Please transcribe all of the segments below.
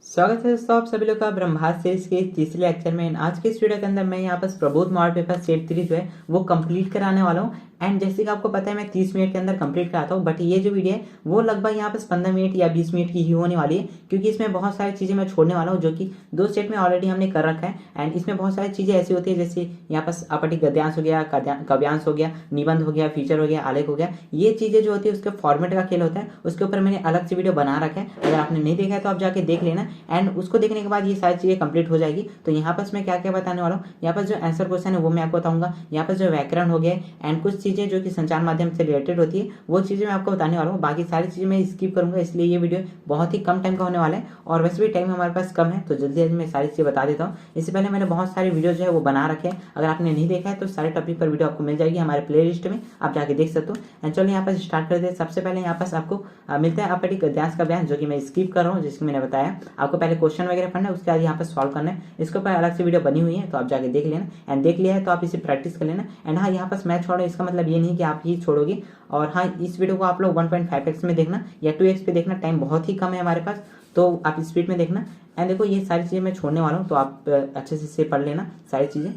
स्वागत है दोस्तों आप सभी लोग का ब्रह्मास्त्र सीरीज के तीसरे लेक्चर में। आज के इस वीडियो के अंदर मैं यहाँ पर प्रबोध मॉडल पेपर सेट 3 जो है वो कंप्लीट कराने वाला हूँ। एंड जैसे कि आपको पता है मैं 30 मिनट के अंदर कंप्लीट कराता हूँ, बट ये जो वीडियो है वो लगभग यहाँ पर 15 मिनट या 20 मिनट की ही होने वाली है, क्योंकि इसमें बहुत सारी चीज़ें मैं छोड़ने वाला हूँ जो कि 2 सेट में ऑलरेडी हमने कर रखा है। एंड इसमें बहुत सारी चीज़ें ऐसी होती है जैसे यहाँ पर अपठित गद्यांश हो गया, काव्यांश हो गया, निबंध हो गया, फीचर हो गया, आलेख हो गया। ये चीज़ें जो होती है उसके फॉर्मेट का खेल होता है, उसके ऊपर मैंने अलग से वीडियो बना रखा है। अगर आपने नहीं देखा है तो आप जाके देख लेना। एंड उसको देखने के बाद ये सारी चीज़ें कंप्लीट हो जाएगी। तो यहाँ पर मैं क्या क्या बताने वाला हूँ, यहाँ पर जो आंसर क्वेश्चन है वो मैं आपको बताऊंगा, यहाँ पर जो व्याकरण हो गया एंड कुछ चीज़ें जो कि संचार माध्यम से रिलेटेड होती है वो चीज़ें मैं आपको बताने वाला हूँ। बाकी सारी चीज़ें मैं स्किप करूंगा, इसलिए ये वीडियो बहुत ही कम टाइम का होने वाला है और वैसे भी टाइम हमारे पास कम है, तो जल्दी जल्दी मैं सारी चीज़ें बता देता हूँ। इससे पहले मैंने बहुत सारे वीडियो जो है वो बना रखे हैं, अगर आपने नहीं देखा है तो सारे टॉपिक पर वीडियो आपको मिल जाएगी हमारे प्ले लिस्ट में, आप जाके देख सकते हो। एंड चलो यहाँ पर स्टार्ट कर दे। सबसे पहले यहाँ पर आपको मिलता है अपठित गद्यांश का बयान, जो कि मैं स्किप कर रहा हूँ, जिसको मैंने बताया आपको पहले क्वेश्चन वगैरह पढ़ना है, उसके बाद यहाँ पर सॉल्व करना है। इसके ऊपर अलग से वीडियो बनी हुई है, तो आप जाके देख लेना। एंड देख लिया है तो आप इसे प्रैक्टिस कर लेना। एंड हाँ, यहाँ पर मैं छोड़ो इसका मतलब ये नहीं कि आप ही छोड़ोगे। और हाँ, इस वीडियो को आप लोग 1.5x में देखना या 2x पे देखना, टाइम बहुत ही कम है हमारे पास, तो आप स्पीड में देखना। एंड देखो ये सारी चीज़ें मैं छोड़ने वाला हूँ, तो आप अच्छे से इसे पढ़ लेना सारी चीज़ें।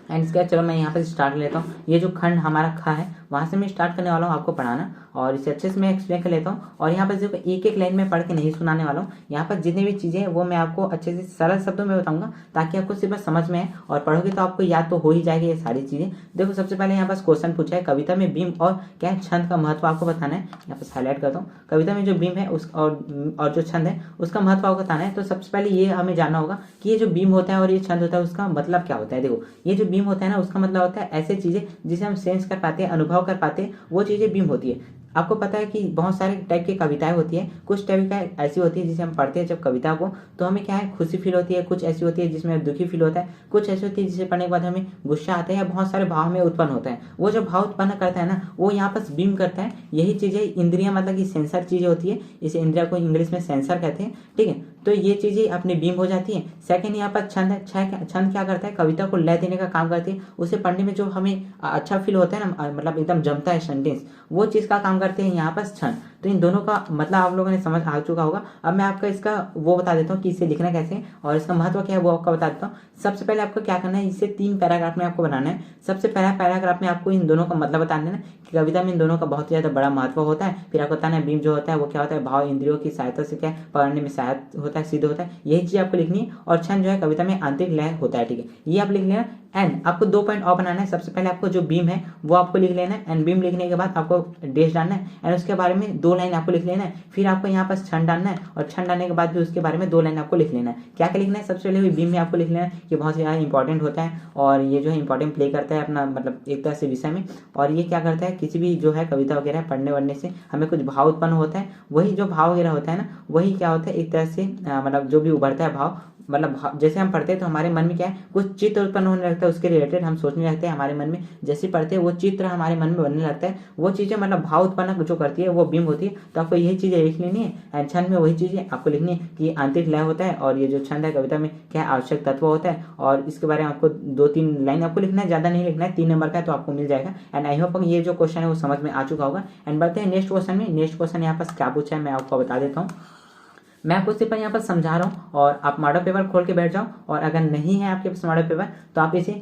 एंड इसके बाद चलो मैं यहाँ पर स्टार्ट लेता हूँ। ये जो खंड हमारा खा है वहाँ से मैं स्टार्ट करने वाला हूँ आपको पढ़ाना, और इसे अच्छे से मैं एक्सप्लेन कर लेता हूँ। और यहाँ पर सिर्फ एक एक लाइन में पढ़ के नहीं सुनाने वाला हूँ, यहाँ पर जितनी भी चीज़ें हैं वो मैं आपको अच्छे से सरल शब्दों में बताऊंगा, ताकि आपको सिर्फ समझ में आए और पढ़ोगे तो आपको याद तो हो ही जाएगी ये सारी चीज़ें। देखो सबसे पहले यहाँ पास क्वेश्चन पूछा है, कविता में बीम और क्या है छंद का महत्व आपको बताना है। यहाँ पर हाईलाइट करता हूँ, कविता में जो बीम है उस और जो छंद है उसका महत्व आपको बताना है। तो सबसे पहले ये हमें जानना होगा कि ये जो बीम होता है और ये छंद होता है उसका मतलब क्या होता है। देखो ये जो बीम होता है ना, उसका मतलब होता है ऐसे चीज़ें जिसे हम सेंस कर पाते हैं, अनुभव कर पाते हैं, वो चीज़ें बीम होती है। आपको पता है कि बहुत सारे टाइप की कविताएं होती हैं, कुछ टाइप का ऐसी होती है जिसे हम पढ़ते हैं जब कविता को तो हमें क्या है खुशी फील होती है, कुछ ऐसी होती है जिसमें दुखी फील होता है, कुछ ऐसी होती है जिसे पढ़ने के बाद हमें गुस्सा आता है या बहुत सारे भाव में उत्पन्न होता है। वो जो भाव उत्पन्न करता है ना वो यहाँ पर बीम करता है। यही चीज़ें इंद्रियां मतलब कि सेंसर चीज़ें होती है, इसे इंद्रिया को इंग्लिश में सेंसर कहते हैं, ठीक है। तो ये चीज़ें अपनी बीम हो जाती है। सेकंड यहाँ पर छंद है। छंद क्या करता है, कविता को लय देने का काम करती है, उसे पढ़ने में जो हमें अच्छा फील होता है ना, मतलब एकदम जमता है सेंटेंस, वो चीज़ का काम करते हैं यहाँ पर छंद। तो इन दोनों का मतलब आप लोगों ने समझ आ चुका होगा। अब मैं आपका इसका वो बता देता हूँ कि इसे लिखना कैसे है और इसका महत्व क्या है वो आपको बता देता हूँ। सबसे पहले आपको क्या करना है, इसे 3 पैराग्राफ में आपको बनाना है। सबसे पहला पैराग्राफ में आपको इन दोनों का मतलब बता देना कि कविता में इन दोनों का बहुत ज़्यादा बड़ा महत्व होता है। फिर आपको बताना है बीम जो होता है वो क्या होता है, भाव इंद्रियों की सहायता से क्या पढ़ने में सहायक होता है, सिद्ध होता है, यही चीज़ आपको लिखनी है। और छंद जो है कविता में आंतरिक लय होता है, ठीक है, ये आप लिख लेना। एंड आपको 2 पॉइंट और बनाना है। सबसे पहले आपको जो बीम है वो आपको लिख लेना है, एंड बीम लिखने के बाद आपको डेश डालना है, एंड उसके बारे में 2 लाइन आपको लिख लेना है। फिर आपको यहाँ पर छंद डालना है और छंद डालने के बाद भी उसके बारे में 2 लाइन आपको लिख लेना है। क्या क्या लिखना है, सबसे पहले बीम में आपको लिख लेना है कि बहुत ज़्यादा इंपॉर्टेंट होता है और ये जो है इंपॉर्टेंट प्ले करता है अपना मतलब एक तरह से विषय में। और ये क्या करता है, किसी भी जो है कविता वगैरह पढ़ने वढ़ने से हमें कुछ भाव उत्पन्न होता है, वही जो भाव वगैरह होता है ना वही क्या होता है एक तरह से मतलब जो भी उभरता है भाव, मतलब जैसे हम पढ़ते हैं तो हमारे मन में क्या है कुछ चित्र उत्पन्न होने लगता है, उसके रिलेटेड हम सोचने लगते हैं हमारे मन में, जैसे पढ़ते हैं वो चित्र हमारे मन में बनने लगता है, वो चीज़ें मतलब भाव उत्पन्न जो करती है वो बीम होती है। तो आपको यही चीज़ें लिख लेनी है। एंड छंद में वही चीज़ें आपको लिखनी है कि आंतरिक लय होता है और ये जो छंद है कविता में क्या आवश्यक तत्व होता है, और इसके बारे में आपको 2-3 लाइन आपको लिखना है, ज़्यादा नहीं लिखना है, 3 नंबर का है तो आपको मिल जाएगा। एंड आई होप ये जो क्वेश्चन है वो समझ में आ चुका होगा। एंड बढ़ते हैं नेक्स्ट क्वेश्चन में। नेक्स्ट क्वेश्चन यहाँ पर क्या पूछा है मैं आपको बता देता हूँ। मैं आपको सिर्फ यहाँ पर समझा रहा हूँ और आप मॉडल पेपर खोल के बैठ जाओ, और अगर नहीं है आपके पास मॉडल पेपर तो आप इसे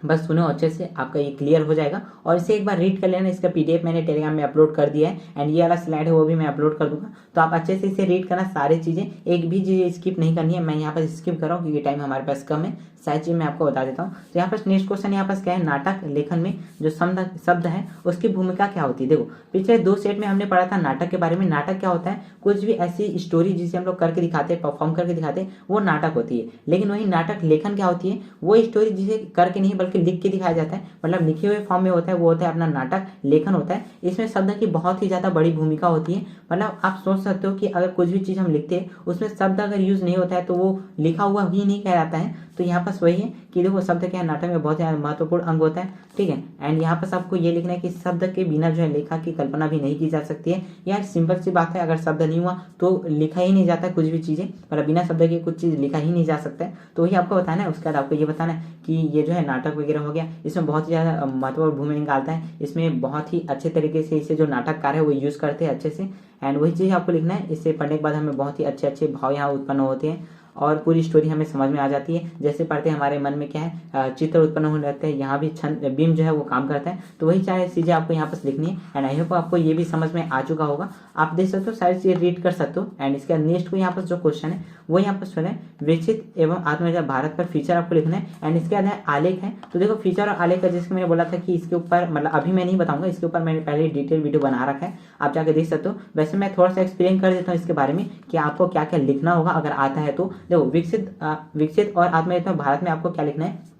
बस सुनो अच्छे से, आपका ये क्लियर हो जाएगा। और इसे एक बार रीड कर लेना। इसका PDF मैंने टेलीग्राम में अपलोड कर दिया है, एंड ये वाला स्लाइड है वो भी मैं अपलोड कर दूंगा, तो आप अच्छे से इसे रीड करना, सारी चीज़ें एक भी चीज़ स्किप नहीं करनी है। मैं यहाँ पर स्किप कर रहा हूँ क्योंकि टाइम हमारे पास कम है, सारी चीज़ मैं आपको बता देता हूँ। तो यहाँ पर नेक्स्ट क्वेश्चन यहाँ पर क्या है, नाटक लेखन में जो शब्द है उसकी भूमिका क्या होती है। देखो पिछले 2 सेट में हमने पढ़ा था नाटक के बारे में। नाटक क्या होता है, कुछ भी ऐसी स्टोरी जिसे हम लोग करके दिखाते हैं, परफॉर्म करके दिखाते हैं, वो नाटक होती है। लेकिन वही नाटक लेखन क्या होती है, वो स्टोरी जिसे करके नहीं बल्कि लिख के दिखाया जाता है, मतलब लिखे हुए फॉर्म में होता है, वो होता है अपना नाटक लेखन होता है। इसमें शब्द की बहुत ही ज़्यादा बड़ी भूमिका होती है। मतलब आप सोच सकते हो कि अगर कुछ भी चीज़ हम लिखते हैं उसमें शब्द अगर यूज़ नहीं होता है तो वो लिखा हुआ ही नहीं कहलाता है। तो यहाँ पर वही है कि देखो शब्द क्या है नाटक में बहुत ज़्यादा महत्वपूर्ण अंग होता है, ठीक है। एंड यहाँ पर आपको ये लिखना है कि शब्द के बिना जो है लेखा की कल्पना भी नहीं की जा सकती है। यार सिंपल सी बात है, अगर शब्द नहीं हुआ तो लिखा ही नहीं जाता कुछ भी चीज़ें, मतलब बिना शब्द के कुछ चीज़ लिखा ही नहीं जा सकता है। तो वही आपको बताना है। उसके बाद आपको ये बताना है कि ये जो है नाटक वगैरह हो गया, इसमें बहुत ही ज़्यादा महत्वपूर्ण भूमिका निकालता है। इसमें बहुत ही अच्छे तरीके से इसे जो नाटककार है वो यूज़ करते हैं अच्छे से। एंड वही चीज़ आपको लिखना है। इसे पढ़ने के बाद हमें बहुत ही अच्छे अच्छे भाव यहाँ उत्पन्न होते हैं और पूरी स्टोरी हमें समझ में आ जाती है। जैसे पढ़ते हैं हमारे मन में क्या है चित्र उत्पन्न होने लगते हैं, यहाँ भी छंद बीम जो है वो काम करता है। तो वही सारी चीज़ें आपको यहाँ पर लिखनी है। एंड आई होप आपको ये भी समझ में आ चुका होगा। आप देख सकते हो सारी चीज़ें रीड कर सकते हो। एंड इसके नेक्स्ट को यहाँ पर जो क्वेश्चन है वो यहाँ पर सुने, विकसित एवं आत्मनिर्भर भारत पर फीचर आपको लिखना है। एंड इसके बाद है आलेख है। तो देखो फीचर और आलेख का जैसे मैंने बोला था कि इसके ऊपर मतलब अभी मैं नहीं बताऊंगा, इसके ऊपर मैंने पहले डिटेल वीडियो बना रखा है, आप जाकर देख सकते हो। वैसे मैं थोड़ा सा एक्सप्लेन कर देता हूँ इसके बारे में कि आपको क्या क्या लिखना होगा अगर आता है तो। देखो विकसित और आत्मनिर्भर भारत में आपको क्या लिखना है।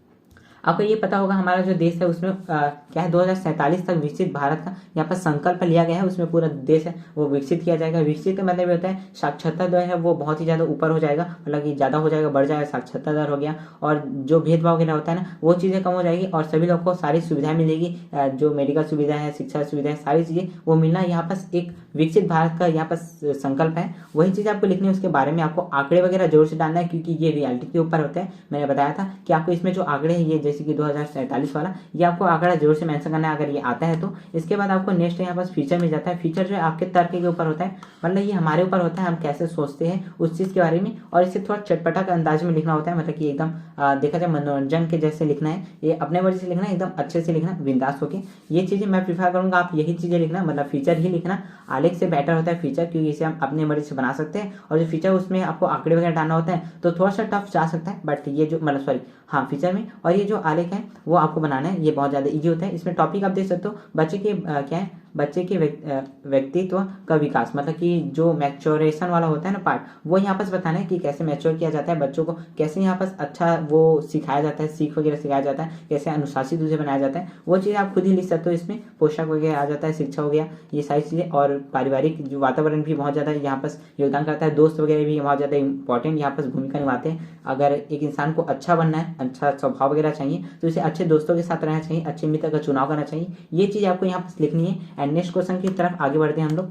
आपको ये पता होगा हमारा जो देश है उसमें क्या है 2047 तक विकसित भारत का यहाँ पर संकल्प लिया गया है। उसमें पूरा देश है वो विकसित किया जाएगा। विकसित का मतलब ये होता है साक्षरता दर है वो बहुत ही ज़्यादा ऊपर हो जाएगा, मतलब कि ज़्यादा हो जाएगा, बढ़ जाएगा, साक्षरता दर हो गया। और जो भेदभाव वगैरह होता है ना वो चीज़ें कम हो जाएगी और सभी लोग को सारी सुविधाएं मिलेगी, जो मेडिकल सुविधा है, शिक्षा सुविधा है, सारी चीज़ें वो मिलना यहाँ पर एक विकसित भारत का यहाँ पर संकल्प है। वही चीज़ आपको लिखनी है। उसके बारे में आपको आंकड़े वगैरह जरूर से डालना है क्योंकि ये रियलिटी के ऊपर होते हैं। मैंने बताया था कि आपको इसमें जो आंकड़े हैं ये जैसे कि 2047 वाला ये आपको आंकड़ा जरूर से मेंशन करना है अगर ये आता है तो। इसके बाद आपको नेक्स्ट यहाँ पास फीचर मिल जाता है। फीचर जो है आपके तर्क के ऊपर होता है, मतलब ये हमारे ऊपर होता है हम कैसे सोचते हैं उस चीज़ के बारे में। और इसे थोड़ा चटपटा का अंदाज में लिखना होता है, मतलब कि एकदम देखा जाए मनोरंजन के जैसे लिखना है, ये अपने वर्ड से लिखना है, एकदम अच्छे से लिखना, बिंदास होके। ये चीज़ें मैं प्रीफर करूँगा आप यही चीज़ें लिखना, मतलब फीचर ही लिखना। आलेख से बेटर होता है फीचर क्योंकि इसे हम अपने मर्जी से बना सकते हैं। और जो फीचर उसमें आपको आंकड़े वगैरह डालना होता है तो थोड़ा सा टफ जा सकता है, बट ये जो मतलब सॉरी हाँ फीचर में और ये जो आलेख है वो आपको बनाना है, ये बहुत ज़्यादा इजी होता है। इसमें टॉपिक आप देख सकते हो बच्चे के क्या है बच्चे के व्यक्तित्व का विकास, मतलब कि जो मैच्योरेशन वाला होता है ना पार्ट, वो यहाँ पर बताना है कि कैसे मैच्योर किया जाता है बच्चों को, कैसे यहाँ पर अच्छा वो सिखाया जाता है, सीख वगैरह सिखाया जाता है, कैसे अनुशासित उसे बनाया जाता है। वो चीज़ आप खुद ही लिख सकते हो। इसमें पोशाक वगैरह आ जाता है, शिक्षा हो गया, ये सारी चीज़ें। और पारिवारिक जो वातावरण भी बहुत ज़्यादा यहाँ पर योगदान करता है। दोस्त वगैरह भी बहुत ज़्यादा इंपॉर्टेंट यहाँ पर भूमिका निभाते हैं। अगर एक इंसान को अच्छा बनना है, अच्छा स्वभाव वगैरह चाहिए तो इसे अच्छे दोस्तों के साथ रहना चाहिए, अच्छे मित्र का चुनाव करना चाहिए। ये चीज़ आपको यहाँ पर लिखनी है। एंड नेक्स्ट क्वेश्चन की तरफ आगे बढ़ते हैं हम लोग।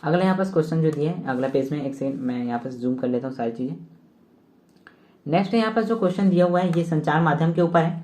अगला यहाँ पर क्वेश्चन जो दिया है अगला पेज में, एक सेकंड मैं यहाँ पर जूम कर लेता हूँ सारी चीज़ें। नेक्स्ट यहाँ पर जो क्वेश्चन दिया हुआ है ये संचार माध्यम के ऊपर है।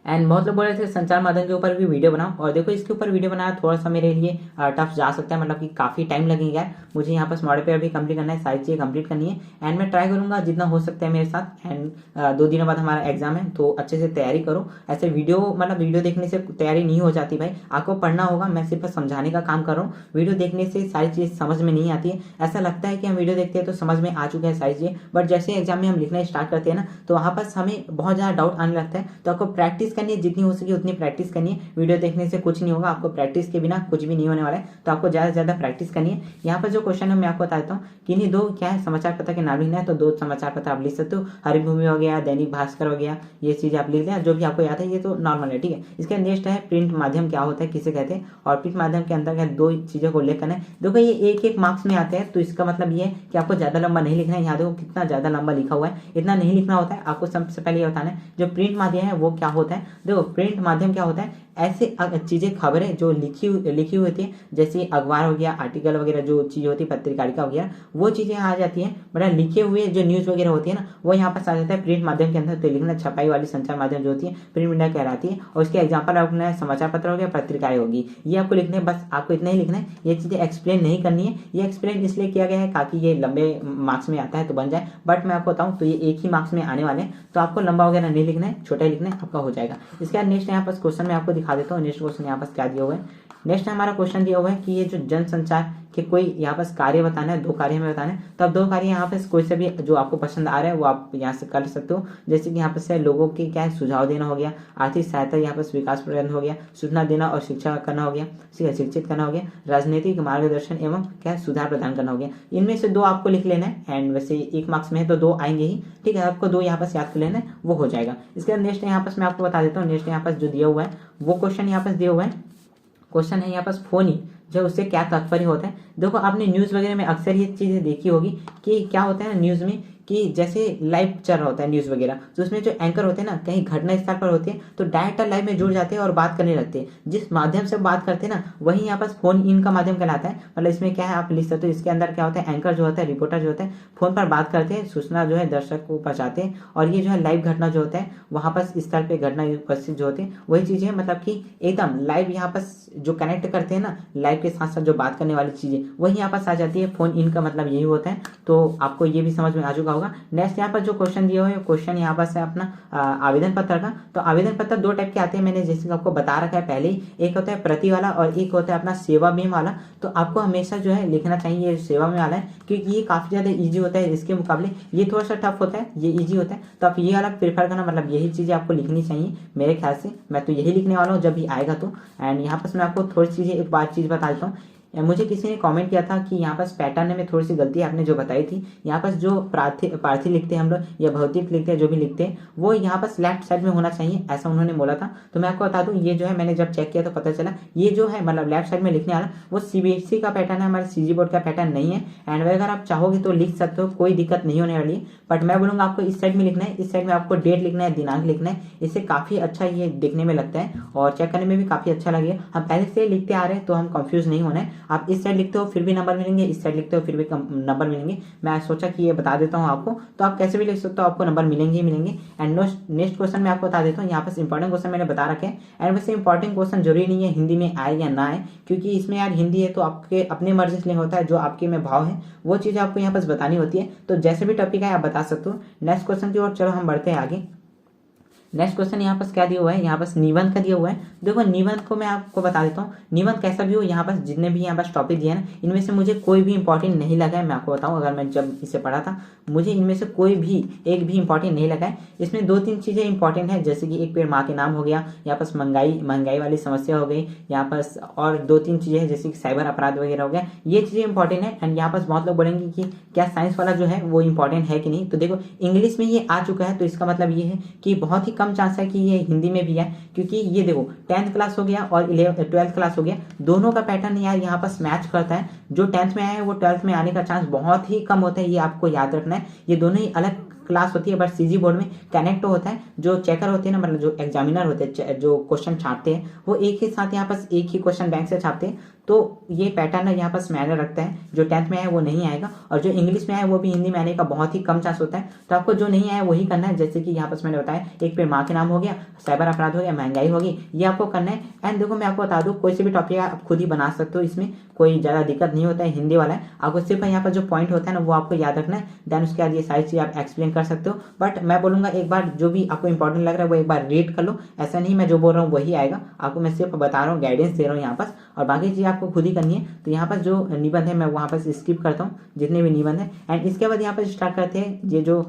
एंड बहुत लोग बोल रहे थे संचार माध्यम के ऊपर भी वीडियो बनाओ, और देखो इसके ऊपर वीडियो बनाना थोड़ा सा मेरे लिए टफ जा सकता है, मतलब कि काफ़ी टाइम लगेगा। मुझे यहाँ पर मॉडल पेपर भी कंप्लीट करना है, सारी चीज़ें कंप्लीट करनी है। एंड मैं ट्राई करूँगा जितना हो सकता है मेरे साथ। एंड 2 दिनों बाद हमारा एग्जाम है तो अच्छे से तैयारी करो। ऐसे वीडियो मतलब वीडियो देखने से तैयारी नहीं हो जाती भाई, आपको पढ़ना होगा। मैं सिर्फ समझाने का काम कर रहा हूँ, वीडियो देखने से सारी चीज़ समझ में नहीं आती है। ऐसा लगता है कि हम वीडियो देखते हैं तो समझ में आ चुका है सारी चीज़ें, बट जैसे एग्जाम में हम लिखना स्टार्ट करते हैं ना तो वहाँ पर हमें बहुत ज़्यादा डाउट आने लगता है। तो आपको प्रैक्टिस करनी है, जितनी हो सके उतनी प्रैक्टिस करनी है। वीडियो देखने से कुछ नहीं होगा, आपको प्रैक्टिस के बिना कुछ भी नहीं होने वाला है, तो आपको ज़्यादा से ज़्यादा प्रैक्टिस करनी है। यहाँ पर जो क्वेश्चन है मैं आपको बता देता हूँ कि इन्हीं 2 क्या है समाचार पत्र के नाम लिखना है। तो 2 समाचार पत्र आप लिख सकते हो, हरिभूमि हो गया, दैनिक भास्कर हो गया, ये चीज़ आप लिख दें जो भी आपको याद है, ये तो नॉर्मल है, ठीक है। इसके नेक्स्ट है प्रिंट माध्यम क्या होता है, किसे कहते हैं, और प्रिंट माध्यम के अंदर 2 चीज़ों को उल्लेख करना है। देखो ये 1-1 मार्क्स में आते हैं, तो इसका मतलब ये है कि आपको ज़्यादा लंबा नहीं लिखना है। यहाँ देखो कितना ज़्यादा लंबा लिखा हुआ है, इतना नहीं लिखना होता है। आपको सबसे पहले ये बताना है जो प्रिंट माध्यम है वो क्या होता है। देखो प्रिंट माध्यम क्या होता है, ऐसे चीज़ें खबरें जो लिखी हुई होती है, जैसे अखबार हो गया, आर्टिकल वगैरह जो चीज़ होती है, पत्रिकारिता वगैरह, वो चीज़ें आ जाती हैं। मतलब लिखे हुए जो न्यूज़ वगैरह होती है ना वो यहाँ पर आ जाता है प्रिंट माध्यम के अंदर। तो लिखना छपाई वाली संचार माध्यम जो होती है प्रिंट मीडिया कहलाती है। और उसके एग्जाम्पल आपको समाचार पत्र हो गया, पत्रिकाएं होगी, ये आपको लिखना है। बस आपको इतना ही लिखना है, ये चीज़ें एक्सप्लेन नहीं करनी है। ये एक्सप्लेन इसलिए किया गया है ताकि ये लंबे मार्क्स में आता है तो बन जाए, बट मैं आपको बताऊँ तो ये 1 ही मार्क्स में आने वाले हैं, तो आपको लंबा वगैरह नहीं लिखना है, छोटा ही लिखना है, आपका हो जाएगा। इसके बाद नेक्स्ट यहाँ पर क्वेश्चन मैं आपको दिखा देता हूँ। नेक्स्ट क्वेश्चन यहाँ पर क्या दिया हुआ है। नेक्स्ट हमारा क्वेश्चन दिया हुआ है कि ये जो जनसंचार के कोई यहाँ पर कार्य बताना है, 2 कार्य हमें बताना है। तो अब 2 कार्य यहाँ पे कोई से भी जो आपको पसंद आ रहा है वो आप यहाँ से कर सकते हो। जैसे कि यहाँ पर से लोगों के क्या है सुझाव देना हो गया, आर्थिक सहायता यहाँ पर विकास प्रबंधन हो गया, सूचना देना और शिक्षा करना हो गया, शिक्षित करना हो गया, राजनीतिक मार्गदर्शन एवं क्या है सुधार प्रदान करना हो गया। इनमें से 2 आपको लिख लेना है। एंड वैसे 1 मार्क्स में है तो 2 आएंगे ही, ठीक है। आपको 2 यहाँ पर याद कर लेना है, वो हो जाएगा। इसके बाद नेक्स्ट यहाँ पर मैं आपको बता देता हूँ। नेक्स्ट यहाँ पर जो दिया हुआ है वो क्वेश्चन यहाँ पर दिया हुआ है। क्वेश्चन है यहाँ पर फोनी, जो उससे क्या तात्पर्य होता है। देखो आपने न्यूज़ वगैरह में अक्सर ये चीज़ें देखी होगी कि क्या होता है ना न्यूज़ में कि जैसे लाइव चल रहा होता है न्यूज़ वगैरह, तो उसमें जो एंकर होते हैं ना कहीं घटना स्थल पर होते हैं तो डायरेक्ट लाइव में जुड़ जाते हैं और बात करने लगते हैं। जिस माध्यम से बात करते हैं ना वही यहाँ पर फोन इन का माध्यम कहलाता है। मतलब इसमें क्या है आप लिख सकते हो, इसके अंदर क्या होता है, एंकर जो होता है, रिपोर्टर जो होता है, फोन पर बात करते हैं, सूचना जो है दर्शक को पहुंचाते हैं, और ये जो है लाइव घटना जो होता है वहाँ पर स्थल पे घटना उपस्थित जो होते हैं वही चीज़ है। मतलब कि एकदम लाइव यहाँ पर जो कनेक्ट करते हैं ना, लाइव के साथ साथ जो बात करने वाली चीज़ें वही यहाँ पर आ जाती है। फोन इन का मतलब यही होता है। तो आपको ये भी समझ में आ चुका होगा। नेक्स्ट यहाँ पर जो क्वेश्चन दिया हुआ है, क्वेश्चन यहाँ पर है अपना आवेदन पत्र का। तो आवेदन पत्र दो टाइप के आते हैं, मैंने जैसे आपको बता रखा है पहले ही। एक होता है प्रति वाला और एक होता है अपना सेवा बीम वाला। तो आपको हमेशा जो है लिखना चाहिए ये सेवा में वाला है, क्योंकि ये काफ़ी ज़्यादा ईजी होता है। इसके मुकाबले ये थोड़ा सा टफ होता है, ये ईजी होता है। तो आप ये वाला प्रेफर करना, मतलब यही चीज़ें आपको लिखनी चाहिए मेरे ख्याल से। मैं तो यही लिखने वाला हूँ जब भी आएगा तो। एंड यहाँ पर मैं आपको थोड़ी चीज़ें एक बात चीज़ बता देता हूँ। मुझे किसी ने कमेंट किया था कि यहाँ पर पैटर्न में थोड़ी सी गलती आपने जो बताई थी। यहाँ पर जो पार्थी लिखते हैं हम लोग या भौतिक लिखते हैं, जो भी लिखते हैं वो यहाँ पर लेफ्ट साइड में होना चाहिए, ऐसा उन्होंने बोला था। तो मैं आपको बता दूं ये जो है मैंने जब चेक किया तो पता चला ये जो है मतलब लेफ्ट साइड में लिखने वाला वो सीबीएसई का पैटर्न है, हमारे सीजी बोर्ड का पैटर्न नहीं है। एंड अगर आप चाहोगे तो लिख सकते हो, कोई दिक्कत नहीं होने वाली है। बट मैं बोलूँगा आपको इस साइड में लिखना है, इस साइड में आपको डेट लिखना है, दिनांक लिखना है। इससे काफ़ी अच्छा ये दिखने में लगता है और चेक करने में भी काफ़ी अच्छा लगेगा। हम पहले से लिखते आ रहे हैं तो हम कंफ्यूज नहीं होना है। आप इस साइड लिखते हो फिर भी नंबर मिलेंगे, इस साइड लिखते हो फिर भी नंबर मिलेंगे। मैं सोचा कि ये बता देता हूँ आपको, तो आप कैसे भी लिख सकते हो, आपको नंबर मिलेंगे ही मिलेंगे। एंड नेक्स्ट क्वेश्चन मैं आपको बता देता हूँ। यहाँ पर इंपॉर्टेंट क्वेश्चन मैंने बता रखे हैं। एंड वैसे इंपॉर्टेंट क्वेश्चन जरूरी नहीं है हिंदी में आए या ना आए, क्योंकि इसमें यार हिंदी है तो आपके अपने मर्जी से लिंक होता है, जो आपके में भाव है वो चीज़ आपको यहाँ पर बतानी होती है। तो जैसे भी टॉपिक है आप बता सकते हो। नेक्स्ट क्वेश्चन की ओर चलो हम बढ़ते हैं आगे। नेक्स्ट क्वेश्चन यहाँ पर क्या दिया हुआ है, यहाँ पर निबंध का दिया हुआ है। देखो निबंध को मैं आपको बता देता हूँ, निबंध कैसा भी हो, यहाँ पर जितने भी यहाँ पर टॉपिक दिए ना इनमें से मुझे कोई भी इंपॉर्टेंट नहीं लगा है। मैं आपको बताऊँ, अगर मैं जब इसे पढ़ा था मुझे इनमें से कोई भी एक भी इंपॉर्टेंट नहीं लगा है। इसमें दो तीन चीज़ें इंपॉर्टेंट है, जैसे कि एक पेड़ माँ के नाम हो गया, यहाँ पर महंगाई वाली समस्या हो गई, यहाँ पर और दो तीन चीज़ें हैं जैसे कि साइबर अपराध वगैरह हो गया, ये चीज़ें इंपॉर्टेंट है। एंड यहाँ पर बहुत लोग बोलेंगे कि क्या साइंस वाला जो है वो इंपॉर्टेंट है कि नहीं। तो देखो इंग्लिश में ये आ चुका है तो इसका मतलब ये है कि बहुत ही कम चांस है कि ये हिंदी में भी है, क्योंकि ये देखो 10th क्लास हो गया और 12th क्लास हो गया, दोनों का पैटर्न यार यहाँ पर मैच करता है। जो 10th में आया है वो 12th में आने का चांस बहुत ही कम होता है, ये आपको याद रखना है। ये दोनों ही अलग क्लास होती है, बट सीजी बोर्ड में कनेक्ट होता है। जो चेकर होते हैं ना, मतलब जो एग्जामिनर होते हैं जो क्वेश्चन छापते हैं वो एक ही साथ यहाँ पर एक ही क्वेश्चन बैंक से छापते हैं। तो ये पैटर्न यहाँ पर मैनर रखता है, जो 10th में आया वो नहीं आएगा, और जो इंग्लिश में आया वो भी हिंदी में आने का बहुत ही कम चांस होता है। तो आपको जो नहीं आया वही करना है, जैसे कि यहाँ पर मैंने बताया एक पे माँ के नाम हो गया, साइबर अपराध हो गया, महंगाई होगी, ये आपको करना है। एंड देखो मैं आपको बता दूँ कोई से भी टॉपिक आप खुद ही बना सकते हो, इसमें कोई ज़्यादा दिक्कत नहीं होता है। हिंदी वाला है, आपको सिर्फ यहाँ पर जो पॉइंट होता है ना वो आपको याद रखना है, देन उसके बाद ये सारी चीज़ आप एक्सप्लेन कर सकते हो। बट मैं बोलूँगा एक बार जो भी आपको इंपॉर्टेंट लग रहा है वो एक बार रीड कर लो, ऐसा नहीं मैं जो बोल रहा हूँ वही आएगा, आपको मैं सिर्फ बता रहा हूँ, गाइडेंस दे रहा हूँ यहाँ पर, और बाकी चीज़ आपको खुद ही करनी है। तो यहाँ पर जो निबंध है मैं वहाँ पर स्किप करता हूँ जितने भी निबंध है। एंड इसके बाद यहाँ पर स्टार्ट करते हैं ये जो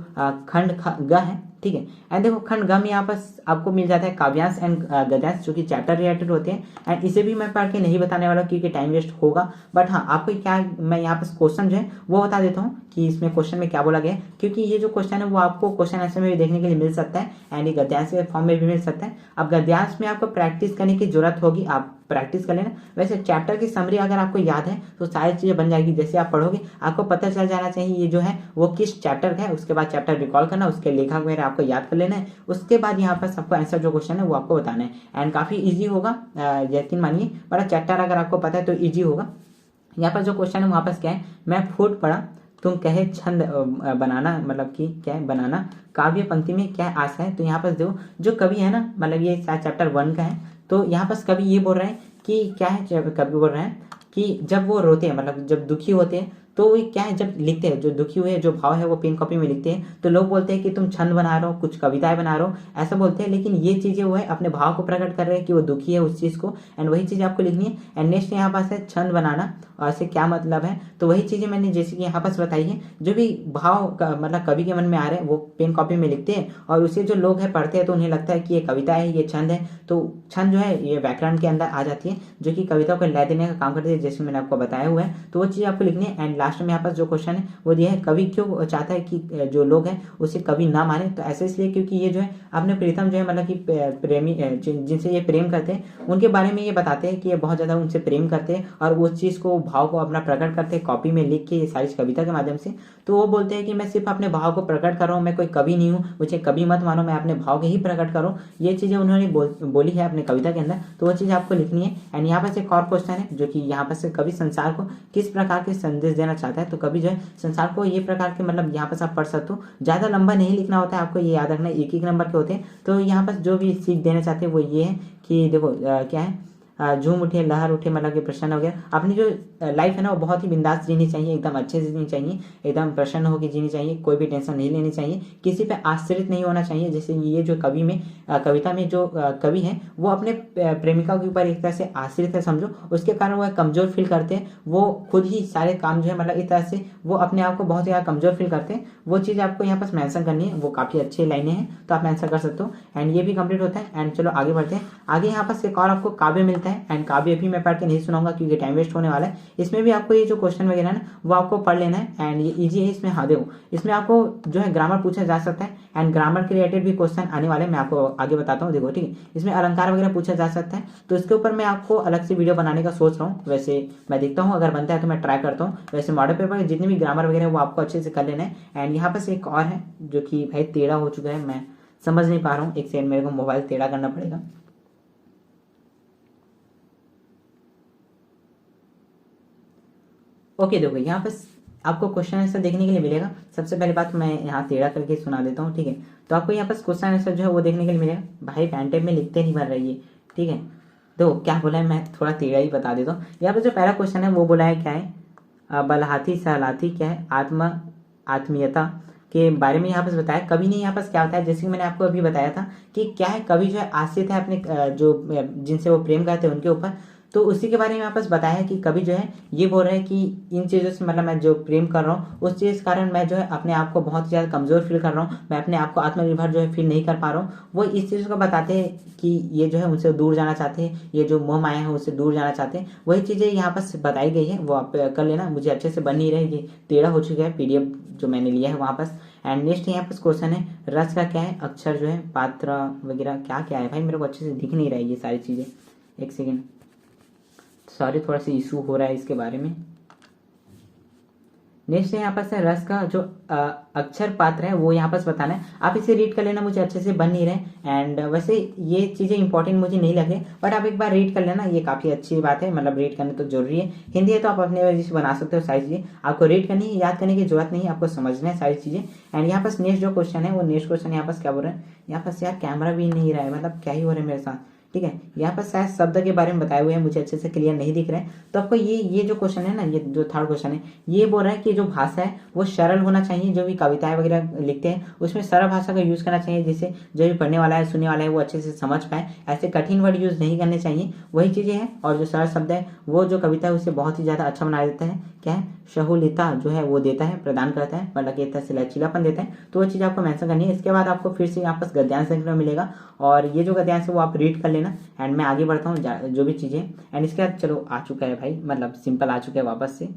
खंड ग है, ठीक है। एंड देखो खंड ग में यहाँ पर आपको मिल जाता है काव्यांश एंड गद्यांश, जो कि चैप्टर रिलेटेड होते हैं। एंड इसे भी मैं पढ़ के नहीं बताने वाला क्योंकि टाइम वेस्ट होगा। बट हाँ आपको क्या मैं यहाँ पर क्वेश्चन जो है वो बता देता हूँ कि इसमें क्वेश्चन में क्या बोला गया है, क्योंकि ये जो क्वेश्चन है वो आपको क्वेश्चन आंसर में भी देखने के लिए मिल सकता है एंड ये गद्यांश के फॉर्म में भी मिल सकता है। अब गद्यांश में आपको प्रैक्टिस करने की जरूरत होगी, आप प्रैक्टिस कर लेना। वैसे चैप्टर की समरी अगर आपको याद है तो सारी चीज़ें बन जाएगी, जैसे आप पढ़ोगे आपको पता चल जाना चाहिए ये जो है वो किस चैप्टर का है। उसके बाद चैप्टर रिकॉल करना, उसके लेखक वगैरह आपको याद कर लेना है, उसके बाद यहाँ पर सबको आंसर जो क्वेश्चन है वो आपको बताना है। एंड काफ़ी ईजी होगा, यकीन मानिए, बड़ा चैप्टर अगर आपको पता है तो ईजी होगा। यहाँ पर जो क्वेश्चन है वहाँ पर क्या है, मैं फूट पड़ा तुम कहे छंद बनाना, मतलब कि क्या है बनाना, काव्य पंक्ति में क्या आशा है। तो यहाँ पर देखो जो कवि है ना, मतलब ये चैप्टर 1 का है, तो यहाँ पर कवि ये बोल रहे हैं कि क्या है, कवि बोल रहे हैं कि जब वो रोते हैं, मतलब जब दुखी होते हैं तो वो क्या है, जब लिखते हैं जो दुखी हुए जो भाव है वो पेन कॉपी में लिखते हैं, तो लोग बोलते हैं कि तुम छंद बना रहे हो, कुछ कविताएं बना रहे हो, ऐसा बोलते हैं। लेकिन ये चीज़ें वो है अपने भाव को प्रकट कर रहे हैं कि वो दुखी है उस चीज़ को, एंड वही चीज़ आपको लिखनी है। एंड नेक्स्ट यहाँ पास है छंद बनाना, और ऐसे क्या मतलब है, तो वही चीज़ें मैंने जैसे कि यहाँ पास बताई है, जो भी भाव का मतलब कवि के मन में आ रहे हैं वो पेन कॉपी में लिखते हैं, और उसे जो लोग हैं पढ़ते हैं तो उन्हें लगता है कि ये कविता है, ये छंद है। तो छंद जो है ये व्याकरण के अंदर आ जाती है, जो कि कविता को लय देने का काम करती है, जैसे मैंने आपको बताया हुआ है। तो वो चीज़ आपको लिखनी है। एंड लास्ट में यहाँ पर जो क्वेश्चन है वो दिया है, कवि क्यों चाहता है कि जो लोग हैं उसे कवि ना माने। तो ऐसे इसलिए क्योंकि ये जो है अपने प्रीतम जो है मतलब कि प्रेमी जिनसे ये प्रेम करते हैं उनके बारे में ये बताते हैं कि ये बहुत ज़्यादा उनसे प्रेम करते हैं और उस चीज़ को भाव को अपना प्रकट करते हैं कॉपी में लिख के ये सारी कविता के माध्यम से। तो वो बोलते हैं कि मैं सिर्फ अपने भाव को प्रकट कर रहा हूँ, मैं कोई कवि नहीं हूँ, मुझे कवि मत मानो, मैं अपने भाव के ही प्रकट करूँ। ये चीज़ें उन्होंने बोली है अपने कविता के अंदर, तो वो चीज़ आपको लिखनी है। एंड यहाँ पर से एक और क्वेश्चन है जो कि यहाँ पर से कवि संसार को किस प्रकार के संदेश देना चाहता है। तो कवि जो है संसार को ये प्रकार के मतलब यहाँ पर आप पढ़ सकते हो, ज़्यादा लंबा नहीं लिखना होता है, आपको ये याद रखना है, एक एक नंबर के होते हैं। तो यहाँ पर जो भी सीख देना चाहते हैं वो ये है कि देखो क्या है, झूम उठे लहर उठे मतलब कि प्रसन्न हो गया। अपनी जो लाइफ है ना वो बहुत ही बिंदास जीनी चाहिए, एकदम अच्छे से जीनी चाहिए, एकदम प्रसन्न होकर जीनी चाहिए, कोई भी टेंशन नहीं लेनी चाहिए, किसी पे आश्रित नहीं होना चाहिए। जैसे ये जो कवि में कविता में जो कवि हैं वो अपने प्रेमिका के ऊपर एक तरह से आश्रित है समझो, उसके कारण वो कमजोर फील करते हैं, वो खुद ही सारे काम जो है मतलब इस तरह से वो अपने आप को बहुत ज़्यादा कमजोर फील करते हैं। वो चीज़ आपको यहाँ पर मेंशन करनी है, वो काफ़ी अच्छी लाइनें हैं तो आप आंसर कर सकते हो। एंड ये भी कंप्लीट होता है। एंड चलो आगे बढ़ते हैं। आगे यहाँ पर एक और आपको काव्य मिलता है एंड काव्य भी मैं पढ़ के नहीं सुनाऊंगा क्योंकि टाइम वेस्ट होने वाला है। इसमें भी आपको ये जो क्वेश्चन वगैरह है ना वो आपको पढ़ लेना है एंड ये इजी है। इसमें हाँ देखो इसमें आपको जो है ग्रामर पूछा जा सकता है एंड ग्रामर के रिलेटेड भी क्वेश्चन आने वाले मैं आपको आगे बताता हूँ। देखो ठीक है, इसमें अलंकार वगैरह पूछा जा सकता है, तो इसके ऊपर मैं आपको अलग से वीडियो बनाने का सोच रहा हूँ। वैसे मैं देखता हूँ अगर बनता है तो मैं ट्राई करता हूँ। वैसे मॉडल पेपर जितने भी ग्रामर वगैरह वो आपको अच्छे से कर लेना है। एंड यहाँ पर एक और है जो कि भाई टेढ़ा हो चुका है, मैं समझ नहीं पा रहा हूँ, एक सेकंड मेरे को मोबाइल टेढ़ा करना पड़ेगा। ओके देखो यहाँ पर आपको क्वेश्चन आंसर देखने के लिए मिलेगा। सबसे पहले बात मैं यहाँ टेढ़ा करके सुना देता हूँ, ठीक है। तो आपको यहाँ पर क्वेश्चन आंसर जो है वो देखने के लिए मिलेगा। भाई पैंटेप में लिखते नहीं बन रही है, ठीक है। तो क्या बोला है मैं थोड़ा टेढ़ा ही बता देता हूँ। यहाँ पर जो पहला क्वेश्चन है वो बोला है क्या है, बलहाथी सहलाथी क्या है, आत्मीयता के बारे में यहाँ पर बताया। कवि ने यहाँ पर क्या होता है, जैसे कि मैंने आपको अभी बताया था कि क्या है, कवि जो है आश्रित है अपने जो जिनसे वो प्रेम करते हैं उनके ऊपर। तो उसी के बारे में यहाँ पर बताया है कि कवि जो है ये बोल रहे हैं कि इन चीज़ों से मतलब मैं जो प्रेम कर रहा हूँ उस चीज़ के कारण मैं जो है अपने आप को बहुत ज़्यादा कमज़ोर फील कर रहा हूँ, मैं अपने आप को आत्मनिर्भर जो है फील नहीं कर पा रहा हूँ। वो इस चीज़ को बताते हैं कि ये जो है उनसे दूर जाना चाहते हैं, ये जो मोह माया है उससे दूर जाना चाहते हैं। वही चीज़ें यहाँ पर बताई गई है, वो आप कर लेना। मुझे अच्छे से बन नहीं रही, ये टेढ़ा हो चुका है PDF जो मैंने लिया है वहाँ पर। एंड नेक्स्ट यहाँ पर क्वेश्चन है रस का क्या है, अक्षर जो है पात्र वगैरह क्या क्या है। भाई मेरे को अच्छे से दिख नहीं रहा है ये सारी चीज़ें, एक सेकेंड, सॉरी थोड़ा सा इशू हो रहा है इसके बारे में। नेक्स्ट यहाँ पर से रस का जो अक्षर पात्र है वो यहाँ पर बताना है। आप इसे रीड कर लेना, मुझे अच्छे से बन नहीं रहे। एंड वैसे ये चीज़ें इंपॉर्टेंट मुझे नहीं लगे, बट आप एक बार रीड कर लेना, ये काफ़ी अच्छी बात है, मतलब रीड करना तो जरूरी है। हिंदी है तो आप अपने वजह से बना सकते हो सारी चीज़ें, आपको रीड करनी है, याद करने की जरूरत नहीं है, आपको समझना है सारी चीज़ें। एंड यहाँ पर नेक्स्ट जो क्वेश्चन है वो नेक्स्ट क्वेश्चन यहाँ पर क्या बोल रहे हैं, यहाँ पर यार कैमरा भी नहीं रहा है, मतलब क्या ही हो रहा है मेरे साथ, ठीक है। यहाँ पर शायद शब्द के बारे में बताए हुए हैं, मुझे अच्छे से क्लियर नहीं दिख रहे हैं। तो आपको ये जो क्वेश्चन है ना, ये जो थर्ड क्वेश्चन है ये बोल रहा है कि जो भाषा है वो सरल होना चाहिए। जो भी कविताएं वगैरह लिखते हैं उसमें सरल भाषा का यूज़ करना चाहिए, जिससे जो भी पढ़ने वाला है सुनने वाला है वो अच्छे से समझ पाए। ऐसे कठिन वर्ड यूज़ नहीं करने चाहिए, वही चीज़ें हैं। और जो सरल शब्द है वो जो कविता है उसे बहुत ही ज़्यादा अच्छा बना देता है। क्या है, सहुलियता जो है वो देता है, प्रदान करता है, मतलब कि एक तरह से लचीलापन देता है। तो वो चीज़ आपको मेंशन करनी है। इसके बाद आपको फिर से यहाँ पर गद्यांश देखने को मिलेगा और ये जो गद्यांश है वो आप रीड कर लेना। एंड मैं आगे बढ़ता हूँ जो भी चीज़ें। एंड इसके बाद चलो आ चुका है भाई, मतलब सिंपल आ चुका है वापस से।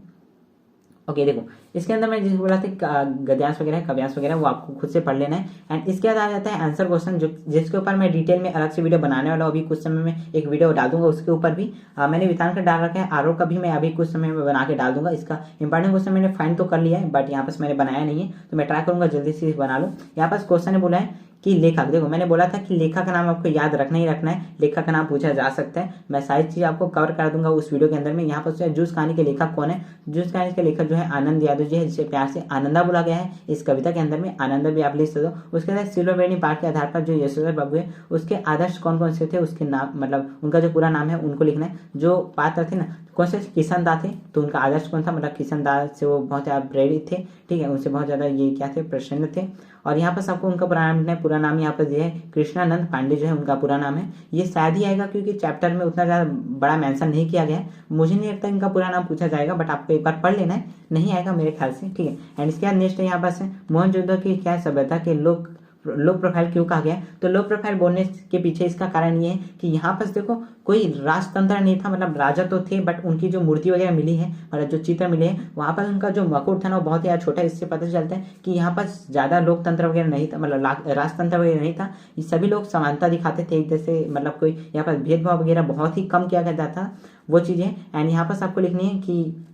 ओके देखो इसके अंदर मैं जिस बोला था गद्यांश वगैरह काव्यांश वगैरह वो आपको खुद से पढ़ लेना है। एंड इसके बाद आ जाता है आंसर क्वेश्चन, जो जिसके ऊपर मैं डिटेल में अलग से वीडियो बनाने वाला हूँ। अभी कुछ समय में एक वीडियो डाल दूंगा, उसके ऊपर भी मैंने वितान कर डाल रखा है। आरओ का भी मैं अभी कुछ समय में बना के डाल दूंगा। इसका इंपॉर्टेंट क्वेश्चन मैंने फाइंड तो कर लिया है, बट यहाँ पर मैंने बनाया नहीं है, तो मैं ट्राई करूंगा जल्दी से बना लूँ। यहाँ पर क्वेश्चन बोला है कि लेखक, देखो मैंने बोला था कि लेखक का नाम आपको याद रखना ही रखना है, लेखक का नाम पूछा जा सकता है। मैं सारी चीज़ आपको कवर कर दूंगा उस वीडियो के अंदर में। यहाँ पर जूस कहानी के लेखक कौन है, जूस कहानी के लेखक जो है आनंद यादव जी है, जिसे प्यार से आनंदा बोला गया है इस कविता के अंदर में। आनंदा भी आप लिख सकते हो। उसके अंदर सिल्वर पाठ के आधार पर जो यशोधर बाबू है उसके आदर्श कौन कौन से थे, उसके नाम मतलब उनका जो पूरा नाम है उनको लिखना है। जो पात्र थे ना कौन से, किशन दास थे, तो उनका आदर्श कौन था, मतलब किशन दास से वो बहुत ज़्यादा प्रेरित थे, ठीक है, उनसे बहुत ज़्यादा ये क्या थे, प्रसन्न थे। और यहाँ पर सबको उनका पूरा नाम यहाँ पर दिया है, कृष्णानंद पांडे जो है उनका पूरा नाम है। ये शायद ही आएगा क्योंकि चैप्टर में उतना ज़्यादा बड़ा मेंशन नहीं किया गया है, मुझे नहीं लगता इनका पूरा नाम पूछा जाएगा, बट आपको एक बार पढ़ लेना है, नहीं आएगा मेरे ख्याल से, ठीक है। एंड इसके बाद नेक्स्ट यहाँ पर मोहनजोदड़ो की क्या सभ्यता के लोग लो प्रोफाइल क्यों कहा गया है? तो लो प्रोफाइल बोलने के पीछे इसका कारण ये है कि यहाँ पर देखो कोई राजतंत्र नहीं था, मतलब राजा तो थे बट उनकी जो मूर्ति वगैरह मिली है, मतलब जो चित्र मिले हैं वहाँ पर उनका जो मुकुट था ना वो बहुत ही ज़्यादा छोटा है। इससे पता चलता है कि यहाँ पर ज़्यादा लोकतंत्र वगैरह नहीं था, मतलब राजतंत्र वगैरह नहीं था। ये सभी लोग समानता दिखाते थे एक जैसे, मतलब कोई यहाँ पर भेदभाव वगैरह बहुत ही कम किया जाता था वो चीज़ें। एंड यहाँ पर आपको लिखनी है कि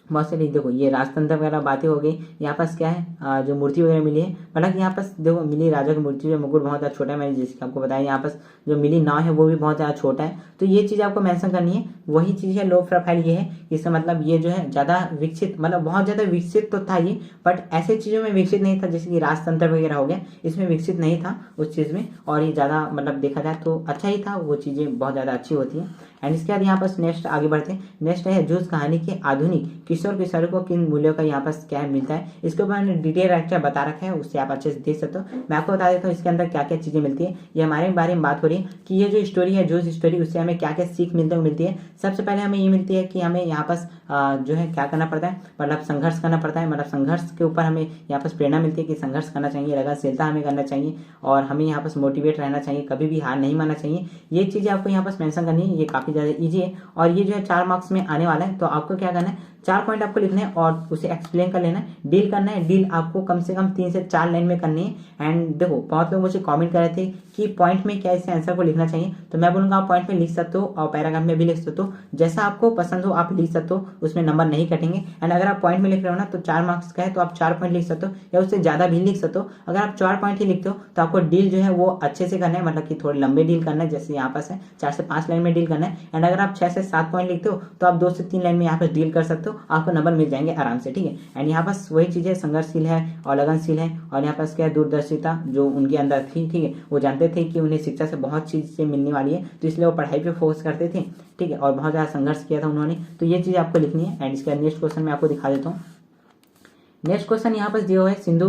बहुत से लिख, देखो ये राजतंत्र वगैरह बातें हो गई। यहाँ पास क्या है जो मूर्ति वगैरह मिली है, मतलब यहाँ पास देखो मिली राजा की मूर्ति, जो मुकुट बहुत ज़्यादा छोटा है, मैंने जैसे आपको बताया। यहाँ पास जो मिली नाव है वो भी बहुत ज़्यादा छोटा है। तो ये चीज़ आपको मेंशन करनी है। वही चीज़ है लो प्रोफाइल, ये है इसका मतलब ये जो है ज़्यादा विकसित, मतलब बहुत ज़्यादा विकसित तो था ये, बट ऐसे चीज़ों में विकसित नहीं था जैसे कि राजतंत्र वगैरह हो गया, इसमें विकसित नहीं था उस चीज़ में। और ये ज़्यादा मतलब देखा जाए तो अच्छा ही था, वो चीज़ें बहुत ज़्यादा अच्छी होती हैं। एंड इसके बाद यहाँ पर नेक्स्ट आगे बढ़ते हैं। नेक्स्ट है जो उस कहानी के आधुनिक किशोर किशोर को किन मूल्यों का यहाँ पर क्या मिलता है। इसके ऊपर मैंने डिटेल लेक्चर बता रखा है, उससे आप अच्छे से देख सकते हो। मैं आपको बता देता हूँ इसके अंदर क्या क्या चीज़ें मिलती है। ये हमारे बारे में बात हो रही है कि ये जो स्टोरी है, जो स्टोरी, उससे हमें क्या क्या सीख मिलती है। सबसे पहले हमें ये मिलती है कि हमें यहाँ पर जो है क्या करना पड़ता है, मतलब संघर्ष करना पड़ता है। मतलब संघर्ष के ऊपर हमें यहाँ पर प्रेरणा मिलती है कि संघर्ष करना चाहिए, लगनशीलता हमें करना चाहिए और हमें यहाँ पर मोटिवेट रहना चाहिए, कभी भी हार नहीं मानना चाहिए। ये चीज़ें आपको यहाँ पर मेंशन करनी है। ये काफ़ी ज़्यादा ईजी है और ये जो है 4 मार्क्स में आने वाला है। तो आपको क्या करना है, 4 पॉइंट आपको लिखने हैं और उसे एक्सप्लेन कर लेना है। डील करना है, डील आपको कम से कम 3 से 4 लाइन में करनी है। एंड देखो बहुत लोग मुझे कमेंट कर रहे थे कि पॉइंट में क्या इस आंसर को लिखना चाहिए, तो मैं बोलूँगा आप पॉइंट में लिख सकते हो और पैराग्राफ में भी लिख सकते हो, जैसा आपको पसंद हो आप लिख सकते हो, उसमें नंबर नहीं कटेंगे। एंड अगर आप पॉइंट में लिख रहे हो ना तो 4 मार्क्स का है तो आप 4 पॉइंट लिख सकते हो या उससे ज़्यादा भी लिख सकते हो। अगर आप 4 पॉइंट ही लिखते हो तो आपको डील जो है वो अच्छे से करना है, मतलब कि थोड़े लंबे डील करना है, जैसे यहाँ पास है 4 से 5 लाइन में डील करना है। एंड अगर आप 6 से 7 पॉइंट लिखते हो तो आप 2 से 3 लाइन में यहाँ पर डील कर सकते हो, आपको नंबर मिल जाएंगे आराम से, ठीक है। एंड यहाँ पास वही चीज़ें संघर्षशील है और लगनशील है। और यहाँ पास क्या है, दूरदर्शिता जो उनके अंदर थी, ठीक है। वो जानते थे कि उन्हें शिक्षा से बहुत चीज़ से मिलने वाली है, तो इसलिए वो पढ़ाई पे फोकस करते थे, ठीक है। और बहुत ज़्यादा संघर्ष किया था उन्होंने, तो ये चीज़ आपको लिखनी है। एंड इसका नेक्स्ट क्वेश्चन मैं आपको दिखा देता हूँ। नेक्स्ट क्वेश्चन यहाँ पर जो है सिंधु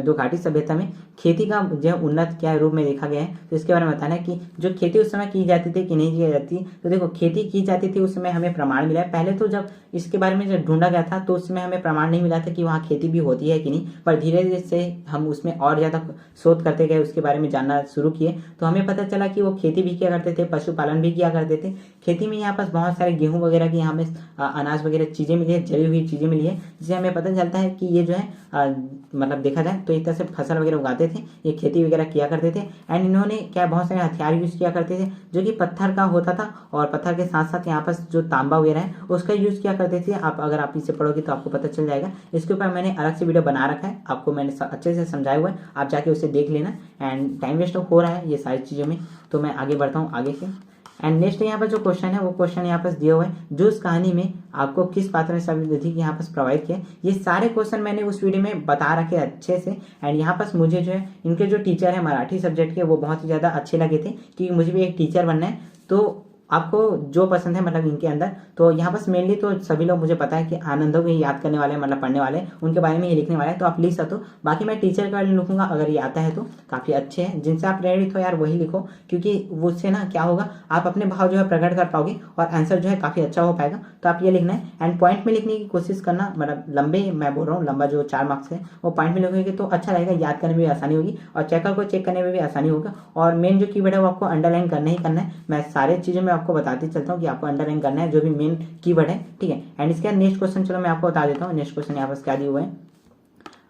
दो घाटी सभ्यता में खेती का जो है उन्नत क्या रूप में देखा गया है, तो इसके बारे में बताना है कि जो खेती उस समय की जाती थी कि नहीं की जाती। तो देखो खेती की जाती थी उस समय, हमें प्रमाण मिला है। पहले तो जब इसके बारे में जब ढूंढा गया था तो उसमें हमें प्रमाण नहीं मिला था कि वहाँ खेती भी होती है कि नहीं, पर धीरे धीरे से हम उसमें और ज़्यादा शोध करते गए, उसके बारे में जानना शुरू किए तो हमें पता चला कि वो खेती भी किया करते थे, पशुपालन भी किया करते थे। खेती में यहाँ पास बहुत सारे गेहूँ वगैरह की हमें अनाज वगैरह चीज़ें मिली है, जली हुई चीज़ें मिली है, जिससे हमें पता चलता है कि ये जो है मतलब देखा जाए तो एक तरह से फसल वगैरह उगाते थे, ये खेती वगैरह किया करते थे। एंड इन्होंने क्या बहुत सारे हथियार यूज़ किया करते थे जो कि पत्थर का होता था और पत्थर के साथ साथ यहाँ पर जो तांबा वगैरह है उसका यूज़ किया करते थे। आप अगर आप इसे पढ़ोगे तो आपको पता चल जाएगा। इसके ऊपर मैंने अलग से वीडियो बना रखा है, आपको मैंने अच्छे से समझाया हुआ है, आप जाके उसे देख लेना। एंड टाइम वेस्ट हो रहा है ये सारी चीज़ों में, तो मैं आगे बढ़ता हूँ आगे से। एंड नेक्स्ट यहाँ पर जो क्वेश्चन है वो क्वेश्चन यहाँ पर दिया हुआ है, जो उस कहानी में आपको किस पात्र ने शब्द यहाँ पर प्रोवाइड किया। ये सारे क्वेश्चन मैंने उस वीडियो में बता रखे अच्छे से। एंड यहाँ पर मुझे जो है इनके जो टीचर है मराठी सब्जेक्ट के वो बहुत ही ज़्यादा अच्छे लगे थे, क्योंकि मुझे भी एक टीचर बनना है। तो आपको जो पसंद है मतलब इनके अंदर, तो यहाँ पर मेनली तो सभी लोग मुझे पता है कि आनंदों को ही याद करने वाले, मतलब पढ़ने वाले, उनके बारे में ये लिखने वाले हैं, तो आप लिख सकते हो। बाकी मैं टीचर के बारे में लिखूंगा, अगर ये आता है तो काफ़ी अच्छे हैं, जिनसे आप प्रेरित हो यार वही लिखो, क्योंकि उससे ना क्या होगा, आप अपने भाव जो है प्रकट कर पाओगे और आंसर जो है काफ़ी अच्छा हो पाएगा। तो आप ये लिखना है एंड पॉइंट में लिखने की कोशिश करना, मतलब लंबे मैं बोल रहा हूँ, लंबा जो 4 मार्क्स है वो पॉइंट में लिखोगे तो अच्छा रहेगा, याद करने में भी आसानी होगी और चेकर को चेक करने में भी आसानी होगा। और मेन जो कीवर्ड है वो आपको अंडरलाइन करना ही करना है। मैं सारे चीज़ें मैं आपको बताते चलता हूँ कि आपको अंडरलाइन करना है जो भी मेन कीवर्ड है, ठीक है। एंड इसके बाद नेक्स्ट क्वेश्चन चलो मैं आपको बता देता हूँ। नेक्स्ट क्वेश्चन यहाँ पर क्या दिया हुआ है।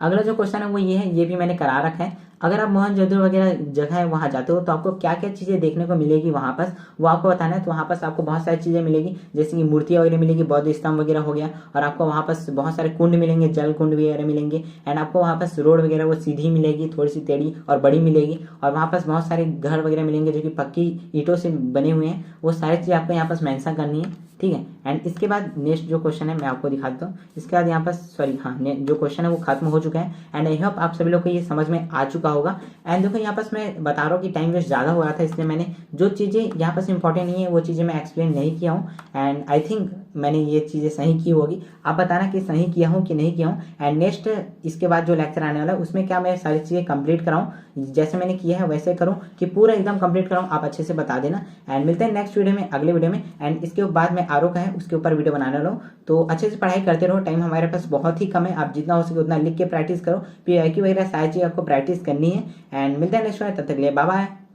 अगला जो क्वेश्चन है वो ये है, ये भी मैंने करा रखा है। अगर आप मोहनजोदड़ो वगैरह जगह है वहाँ जाते हो तो आपको क्या क्या चीज़ें देखने को मिलेगी वहाँ पर, वो आपको बताना है। तो वहाँ पर आपको बहुत सारी चीज़ें मिलेगी, जैसे कि मूर्तियाँ वगैरह मिलेगी, बौद्ध स्तंभ वगैरह हो गया, और आपको वहाँ पर बहुत सारे कुंड मिलेंगे, जल कुंड वगैरह मिलेंगे। एंड आपको वहाँ पर रोड वगैरह वो सीधी मिलेगी, थोड़ी सी टेढ़ी और बड़ी मिलेगी। और वहाँ पर बहुत सारे घर वगैरह मिलेंगे जो कि पक्की ईंटों से बने हुए हैं। वो सारी चीज़ें आपको यहाँ पर मेंशन करनी है, ठीक है। एंड इसके बाद नेक्स्ट जो क्वेश्चन है मैं आपको दिखा देता हूँ। इसके बाद यहाँ पर जो क्वेश्चन है वो खत्म हो चुका है। एंड आई होप आप सभी लोग को ये समझ में आ चुका होगा। एंड देखो यहाँ पर मैं बता रहा हूँ कि टाइम वेस्ट ज़्यादा हो रहा था, इसलिए मैंने जो चीज़ें यहाँ पर इंपॉर्टेंट नहीं है वो चीज़ें मैं एक्सप्लेन नहीं किया हूँ। एंड आई थिंक मैंने ये चीज़ें सही की होगी। आप बताना कि सही किया हूँ कि नहीं किया हूँ। एंड नेक्स्ट इसके बाद जो लेक्चर आने वाला है उसमें क्या मैं सारी चीज़ें कंप्लीट कराऊँ, जैसे मैंने किया है वैसे करूँ कि पूरा एकदम कंप्लीट कराऊँ, आप अच्छे से बता देना। एंड मिलते हैं नेक्स्ट वीडियो में, अगले वीडियो में। एंड इसके बाद मैं आरओ का है उसके ऊपर वीडियो बनाने वाला हूँ। तो अच्छे से पढ़ाई करते रहो, टाइम हमारे पास बहुत ही कम है, आप जितना हो सके उतना लिख के प्रैक्टिस करो, PYQ वगैरह सारी चीज़ आपको प्रैक्टिस करनी है। एंड मिलते हैं नेक्स्ट वीडियो, तब तक के लिए बाय बाय।